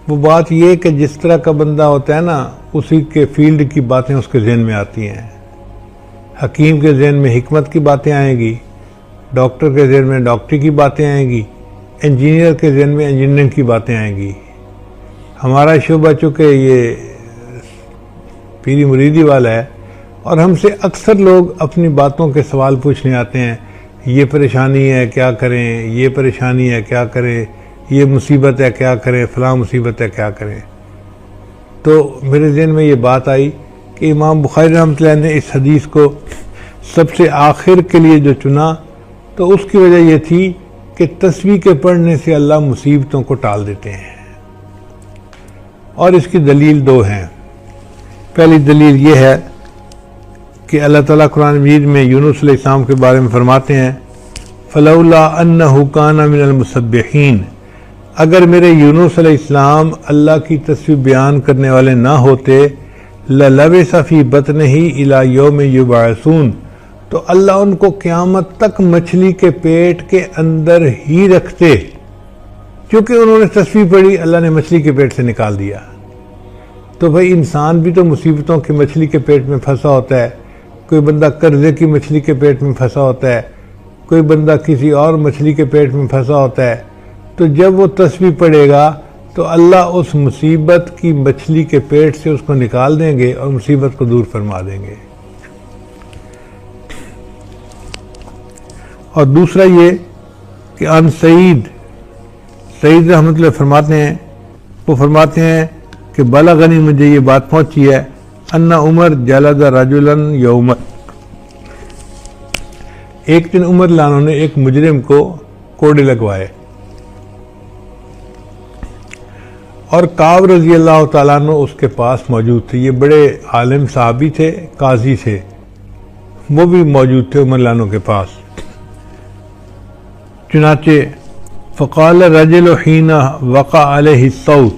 वो बात ये कि जिस तरह का बंदा होता है ना, उसी के फील्ड की बातें उसके जहन में आती हैं। हकीम के जहन में हिकमत की बातें आएंगी, डॉक्टर के जहन में डॉक्टरी की बातें आएंगी, इंजीनियर के जहन में इंजीनियरिंग की बातें आएंगी। हमारा शोबा चूँकि ये पीरी मुरीदी वाला है और हमसे अक्सर लोग अपनी बातों के सवाल पूछने आते हैं, ये परेशानी है क्या करें, ये परेशानी है क्या करें, ये मुसीबत है क्या करें, फ़लाँ मुसीबत है क्या करें। तो मेरे जहन में ये बात आई कि इमाम बुखारी रहमतुल्लाह ने इस हदीस को सबसे आखिर के लिए जो चुना, तो उसकी वजह यह थी कि तस्बीह के पढ़ने से अल्लाह मुसीबतों को टाल देते हैं। और इसकी दलील दो हैं। पहली दलील ये है कि अल्लाह ताला कुरान मजीद में यूनुस अलैहिस्सलाम के बारे में फरमाते हैं, फलौला अन्नहु काना मिनल मुसब्बिहीन, अगर मेरे यूनुस अलैहिस्सलाम अल्लाह की तस्बीह बयान करने वाले ना होते, ललबिसा फी बतनिही इला यौम युबअसून, तो अल्लाह उनको क़यामत तक मछली के पेट के अंदर ही रखते। क्योंकि उन्होंने तस्बीह पढ़ी, अल्लाह ने मछली के पेट से निकाल दिया। तो भाई इंसान भी तो मुसीबतों की मछली के पेट में फंसा होता है। कोई बंदा कर्जे की मछली के पेट में फंसा होता है, कोई बंदा किसी और मछली के पेट में फंसा होता है। तो जब वो तस्बीह पढ़ेगा तो अल्लाह उस मुसीबत की मछली के पेट से उसको निकाल देंगे और मुसीबत को दूर फरमा देंगे। और दूसरा ये कि अन सईद रहमतुल्लाह फरमाते हैं, वो फरमाते हैं कि बलगनी, मुझे ये बात पहुंची है, अन्ना उमर जलद रजुलन यौम, एक दिन उमर लानों ने एक मुजरिम को कोड़े लगवाए और काब रजी अल्लाह तआला अन्हु उसके पास मौजूद थे। ये बड़े आलिम साहबी थे, काजी थे, वो भी मौजूद थे उमर लानों के पास। चुनाचे फ़क़ाल रजुल हीना वक़ा अलैहि सौत,